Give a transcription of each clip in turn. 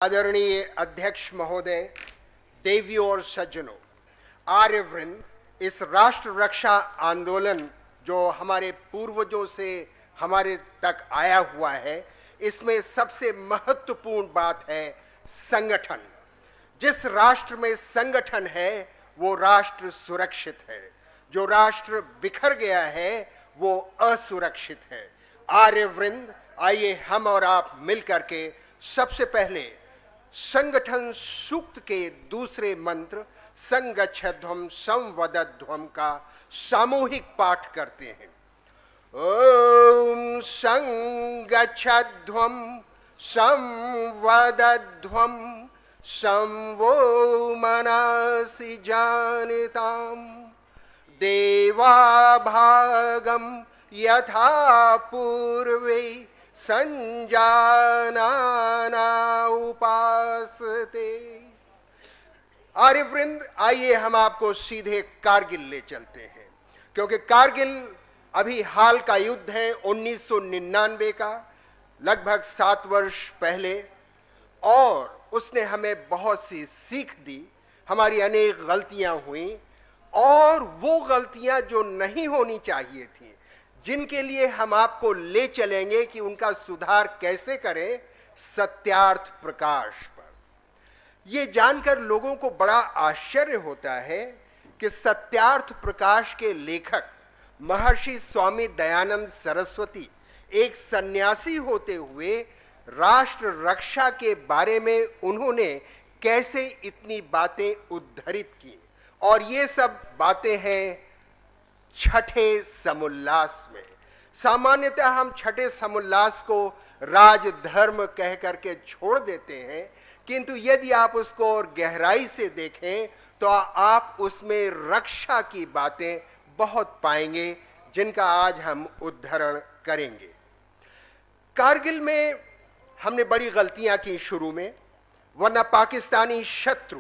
आदरणीय अध्यक्ष महोदय, देवियों और सज्जनों, आर्यवृंद, इस राष्ट्र रक्षा आंदोलन जो हमारे पूर्वजों से हमारे तक आया हुआ है, इसमें सबसे महत्वपूर्ण बात है संगठन। जिस राष्ट्र में संगठन है वो राष्ट्र सुरक्षित है, जो राष्ट्र बिखर गया है वो असुरक्षित है। आर्यवृंद, आइए हम और आप मिलकर के सबसे पहले संगठन सूक्त के दूसरे मंत्र संगच्छध्वम संवदध्वम का सामूहिक पाठ करते हैं। ओम संगच्छध्वम संवदध्वम संवो मनसि जानताम देवा भागम यथा पूर्वे संजानाना उपासते। आर्यवृंद, आइए हम आपको सीधे कारगिल ले चलते हैं, क्योंकि कारगिल अभी हाल का युद्ध है 1999 का, लगभग 7 वर्ष पहले, और उसने हमें बहुत सी सीख दी। हमारी अनेक गलतियां हुई और वो गलतियां जो नहीं होनी चाहिए थी, जिनके लिए हम आपको ले चलेंगे कि उनका सुधार कैसे करें, सत्यार्थ प्रकाश पर। यह जानकर लोगों को बड़ा आश्चर्य होता है कि सत्यार्थ प्रकाश के लेखक महर्षि स्वामी दयानंद सरस्वती एक सन्यासी होते हुए राष्ट्र रक्षा के बारे में उन्होंने कैसे इतनी बातें उद्धृत की। और ये सब बातें हैं छठे समुल्लास में। सामान्यतः हम छठे समुल्लास को राजधर्म कह करके छोड़ देते हैं, किंतु यदि आप उसको और गहराई से देखें तो आप उसमें रक्षा की बातें बहुत पाएंगे, जिनका आज हम उद्धरण करेंगे। कारगिल में हमने बड़ी गलतियां की शुरू में, वरना पाकिस्तानी शत्रु,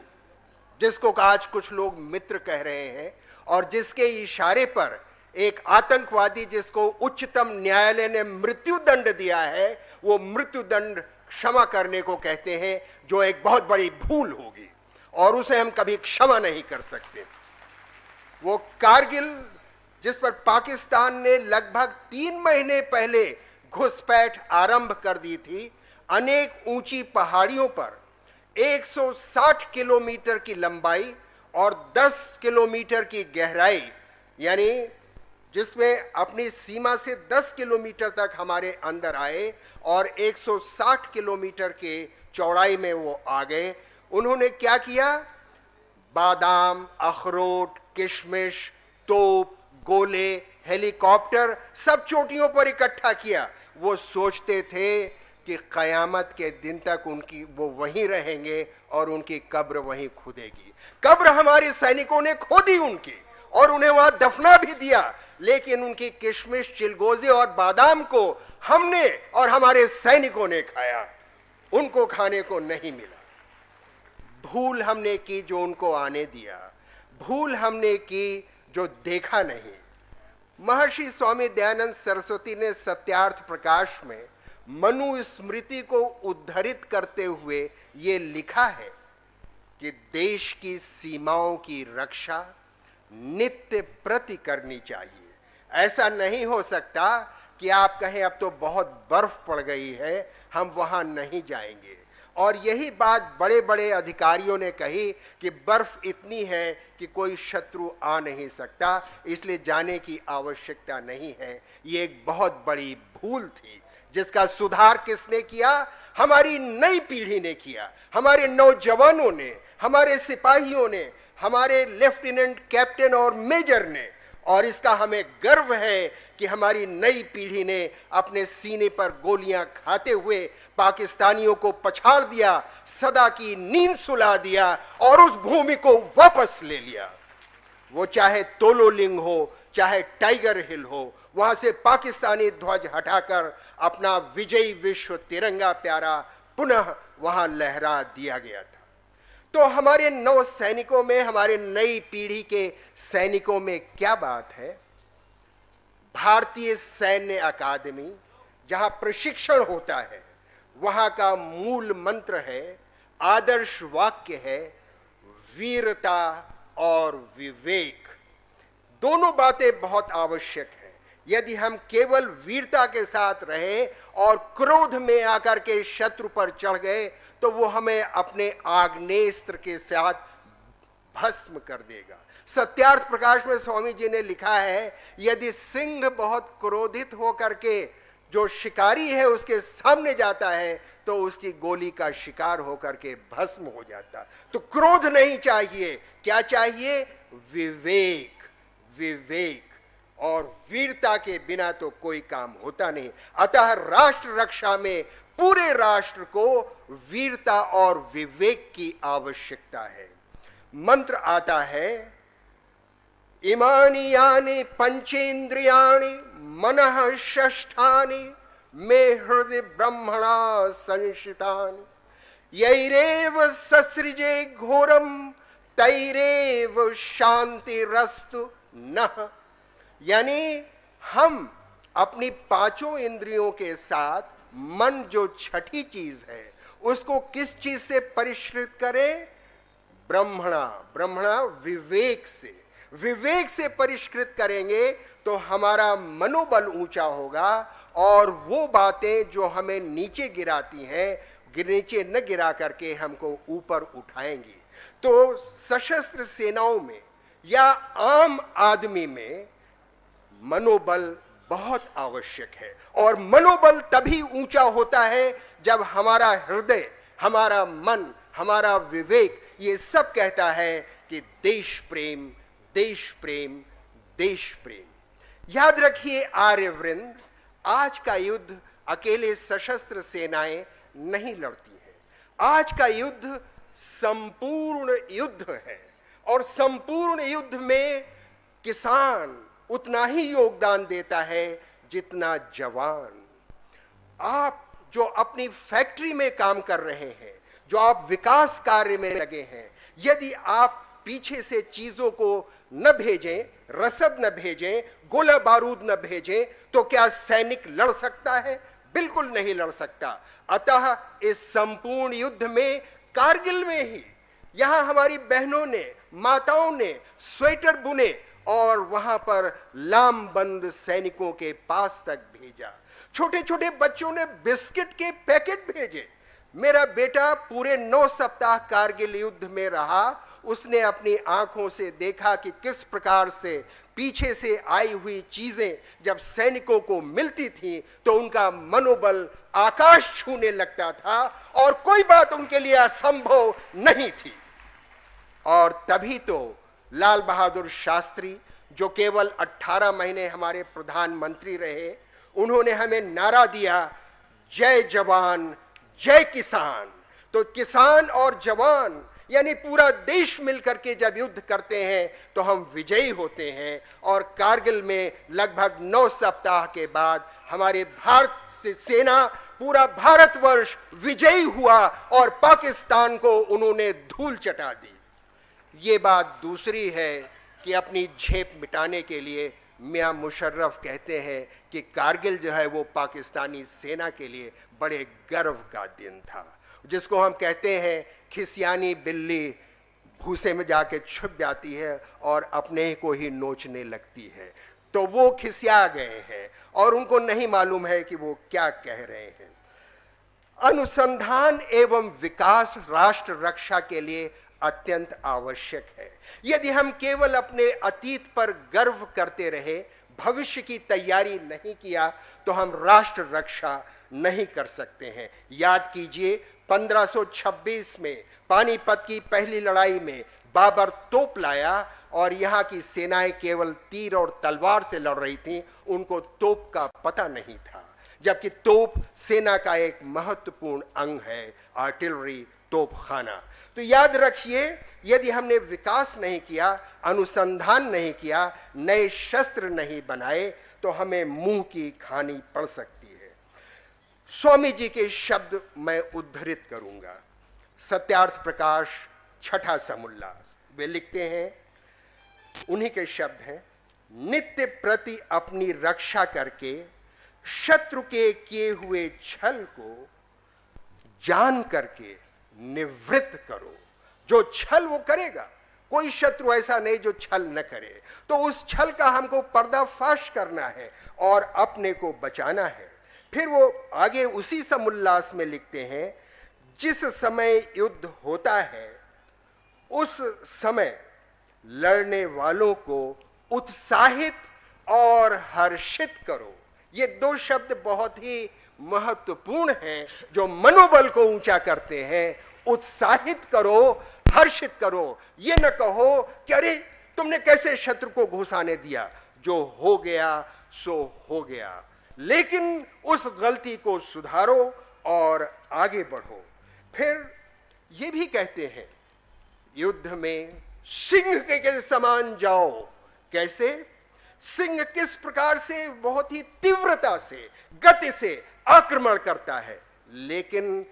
जिसको आज कुछ लोग मित्र कह रहे हैं, और जिसके इशारे पर एक आतंकवादी जिसको उच्चतम न्यायालय ने मृत्युदंड दिया है, वो मृत्युदंड क्षमा करने को कहते हैं, जो एक बहुत बड़ी भूल होगी और उसे हम कभी क्षमा नहीं कर सकते। वो कारगिल जिस पर पाकिस्तान ने लगभग 3 महीने पहले घुसपैठ आरंभ कर दी थी, अनेक ऊंची पहाड़ियों पर 160 किलोमीटर की लंबाई और 10 किलोमीटर की गहराई, यानी जिसमें अपनी सीमा से 10 किलोमीटर तक हमारे अंदर आए और 160 किलोमीटर के चौड़ाई में वो आ गए। उन्होंने क्या किया? बादाम, अखरोट, किशमिश, तोप, गोले, हेलीकॉप्टर सब चोटियों पर इकट्ठा किया। वो सोचते थे कि कयामत के दिन तक उनकी वो वहीं रहेंगे और उनकी कब्र वहीं खुदेगी। कब्र हमारे सैनिकों ने खोदी उनकी और उन्हें वहां दफना भी दिया, लेकिन उनकी किशमिश, चिलगोजे और बादाम को हमने और हमारे सैनिकों ने खाया, उनको खाने को नहीं मिला। भूल हमने की जो उनको आने दिया, भूल हमने की जो देखा नहीं। महर्षि स्वामी दयानंद सरस्वती ने सत्यार्थ प्रकाश में मनुस्मृति को उद्धृत करते हुए ये लिखा है कि देश की सीमाओं की रक्षा नित्य प्रति करनी चाहिए। ऐसा नहीं हो सकता कि आप कहें अब तो बहुत बर्फ पड़ गई है, हम वहां नहीं जाएंगे। और यही बात बड़े बड़े अधिकारियों ने कही कि बर्फ इतनी है कि कोई शत्रु आ नहीं सकता, इसलिए जाने की आवश्यकता नहीं है। ये एक बहुत बड़ी भूल थी, जिसका सुधार किसने किया? हमारी नई पीढ़ी ने किया, हमारे नौजवानों ने, हमारे सिपाहियों ने, हमारे लेफ्टिनेंट, कैप्टन और मेजर ने। और इसका हमें गर्व है कि हमारी नई पीढ़ी ने अपने सीने पर गोलियां खाते हुए पाकिस्तानियों को पछाड़ दिया, सदा की नींद सुला दिया और उस भूमि को वापस ले लिया। वो चाहे तोलोलिंग हो, चाहे टाइगर हिल हो, वहां से पाकिस्तानी ध्वज हटाकर अपना विजयी विश्व तिरंगा प्यारा पुनः वहां लहरा दिया गया था। तो हमारे नौ सैनिकों में, हमारे नई पीढ़ी के सैनिकों में क्या बात है? भारतीय सैन्य अकादमी जहां प्रशिक्षण होता है, वहां का मूल मंत्र है आदर्श वाक्य है वीरता और विवेक। दोनों बातें बहुत आवश्यक है। यदि हम केवल वीरता के साथ रहे और क्रोध में आकर के शत्रु पर चढ़ गए तो वो हमें अपने आग्नेस्त्र के साथ भस्म कर देगा। सत्यार्थ प्रकाश में स्वामी जी ने लिखा है, यदि सिंह बहुत क्रोधित होकर के जो शिकारी है उसके सामने जाता है तो उसकी गोली का शिकार होकर के भस्म हो जाता। तो क्रोध नहीं चाहिए, क्या चाहिए? विवेक। विवेक और वीरता के बिना तो कोई काम होता नहीं। अतः राष्ट्र रक्षा में पूरे राष्ट्र को वीरता और विवेक की आवश्यकता है। मंत्र आता है, इमानि यानि पंचेन्द्रियाणि मनः षष्ठानि मे हृदय ब्रह्मणा संशितानि यैरेव ससृजे घोरम तैरेव शांतिरस्तु नः। यानी हम अपनी पांचों इंद्रियों के साथ मन जो छठी चीज है उसको किस चीज से परिष्कृत करें? ब्रह्मणा। ब्रह्मणा विवेक से। विवेक से परिष्कृत करेंगे तो हमारा मनोबल ऊंचा होगा और वो बातें जो हमें नीचे गिराती हैं नीचे न गिरा करके हमको ऊपर उठाएंगी। तो सशस्त्र सेनाओं में या आम आदमी में मनोबल बहुत आवश्यक है। और मनोबल तभी ऊंचा होता है जब हमारा हृदय, हमारा मन, हमारा विवेक ये सब कहता है कि देश प्रेम, देश प्रेम, देश प्रेम। याद रखिए आर्यवृंद, आज का युद्ध अकेले सशस्त्र सेनाएं नहीं लड़ती हैं। आज का युद्ध संपूर्ण युद्ध है और संपूर्ण युद्ध में किसान उतना ही योगदान देता है जितना जवान। आप जो अपनी फैक्ट्री में काम कर रहे हैं, जो आप विकास कार्य में लगे हैं, यदि आप पीछे से चीजों को न भेजें, रसद न भेजें, गोला बारूद न भेजें, तो क्या सैनिक लड़ सकता है? बिल्कुल नहीं लड़ सकता। अतः इस संपूर्ण युद्ध में कारगिल में ही यहां हमारी बहनों ने, माताओं ने स्वेटर बुने और वहां पर लामबंद सैनिकों के पास तक भेजा। छोटे छोटे बच्चों ने बिस्किट के पैकेट भेजे। मेरा बेटा पूरे 9 सप्ताह कारगिल युद्ध में रहा। उसने अपनी आंखों से देखा कि किस प्रकार से पीछे से आई हुई चीजें जब सैनिकों को मिलती थी तो उनका मनोबल आकाश छूने लगता था और कोई बात उनके लिए असंभव नहीं थी। और तभी तो लाल बहादुर शास्त्री, जो केवल 18 महीने हमारे प्रधानमंत्री रहे, उन्होंने हमें नारा दिया, जय जवान जय किसान। तो किसान और जवान यानी पूरा देश मिलकर के जब युद्ध करते हैं तो हम विजयी होते हैं। और कारगिल में लगभग 9 सप्ताह के बाद हमारे भारत से सेना, पूरा भारतवर्ष विजयी हुआ और पाकिस्तान को उन्होंने धूल चटा दी। ये बात दूसरी है कि अपनी झेप मिटाने के लिए मियां मुशर्रफ कहते हैं कि कारगिल जो है वो पाकिस्तानी सेना के लिए बड़े गर्व का दिन था, जिसको हम कहते हैं खिसियानी बिल्ली भूसे में जाके छुप जाती है और अपने को ही नोचने लगती है। तो वो खिसिया गए हैं और उनको नहीं मालूम है कि वो क्या कह रहे हैं। अनुसंधान एवं विकास राष्ट्र रक्षा के लिए अत्यंत आवश्यक है। यदि हम केवल अपने अतीत पर गर्व करते रहे, भविष्य की तैयारी नहीं किया, तो हम राष्ट्र रक्षा नहीं कर सकते हैं। याद कीजिए 1526 में पानीपत की पहली लड़ाई में बाबर तोप लाया और यहाँ की सेनाएं केवल तीर और तलवार से लड़ रही थीं, उनको तोप का पता नहीं था, जबकि तोप सेना का एक महत्वपूर्ण अंग है, आर्टिलरी, तोपखाना। तो याद रखिए, यदि हमने विकास नहीं किया, अनुसंधान नहीं किया, नए शस्त्र नहीं बनाए, तो हमें मुंह की खानी पड़ सकती है। स्वामी जी के शब्द मैं उद्धृत करूंगा। सत्यार्थ प्रकाश छठा समुल्लास, वे लिखते हैं, उन्हीं के शब्द हैं, नित्य प्रति अपनी रक्षा करके शत्रु के किए हुए छल को जान करके निवृत्त करो। जो छल वो करेगा, कोई शत्रु ऐसा नहीं जो छल न करे, तो उस छल का हमको पर्दाफाश करना है और अपने को बचाना है। फिर वो आगे उसी समुल्लास में लिखते हैं, जिस समय युद्ध होता है उस समय लड़ने वालों को उत्साहित और हर्षित करो। ये दो शब्द बहुत ही महत्वपूर्ण हैं जो मनोबल को ऊंचा करते हैं। उत्साहित करो, हर्षित करो। ये न कहो कि अरे तुमने कैसे शत्रु को घुसाने दिया, जो हो गया सो हो गया, लेकिन उस गलती को सुधारो और आगे बढ़ो। फिर ये भी कहते हैं, युद्ध में सिंह के समान जाओ। कैसे? सिंह किस प्रकार से बहुत ही तीव्रता से, गति से आक्रमण करता है, लेकिन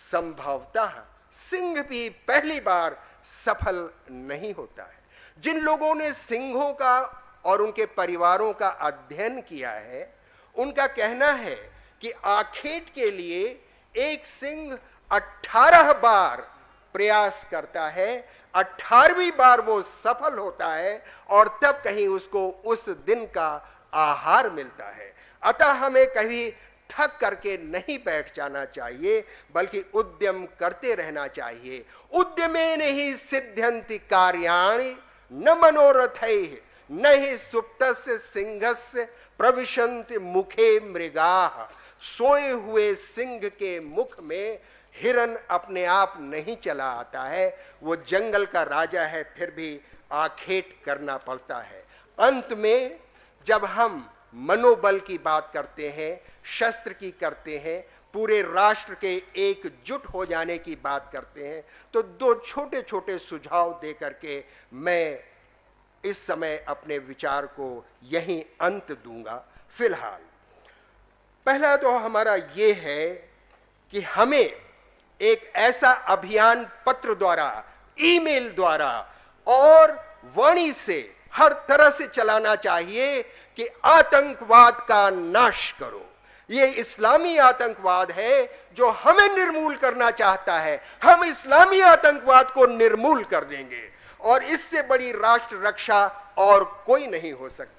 संभवतः सिंह भी पहली बार सफल नहीं होता है। जिन लोगों ने सिंहों का और उनके परिवारों का अध्ययन किया है, उनका कहना है कि आखेट के लिए एक सिंह 18 बार प्रयास करता है, 18वीं बार वो सफल होता है और तब कहीं उसको उस दिन का आहार मिलता है। अतः हमें कभी थक करके नहीं बैठ जाना चाहिए, बल्कि उद्यम करते रहना चाहिए। उद्यमेन ही सिद्ध्यन्ति कार्याणि न मनोरथैः न हि सुप्तस्य सिंहस्य प्रविशन्ति मुखे मृगाः। सोए हुए सिंह के मुख में हिरन अपने आप नहीं चला आता है, वो जंगल का राजा है, फिर भी आखेट करना पड़ता है। अंत में जब हम मनोबल की बात करते हैं, शस्त्र की करते हैं, पूरे राष्ट्र के एकजुट हो जाने की बात करते हैं, तो दो छोटे छोटे सुझाव दे करके मैं इस समय अपने विचार को यहीं अंत दूंगा। फिलहाल पहला तो हमारा ये है कि हमें एक ऐसा अभियान पत्र द्वारा, ईमेल द्वारा और वाणी से हर तरह से चलाना चाहिए कि आतंकवाद का नाश करो। ये इस्लामी आतंकवाद है जो हमें निर्मूल करना चाहता है। हम इस्लामी आतंकवाद को निर्मूल कर देंगे और इससे बड़ी राष्ट्र रक्षा और कोई नहीं हो सकती।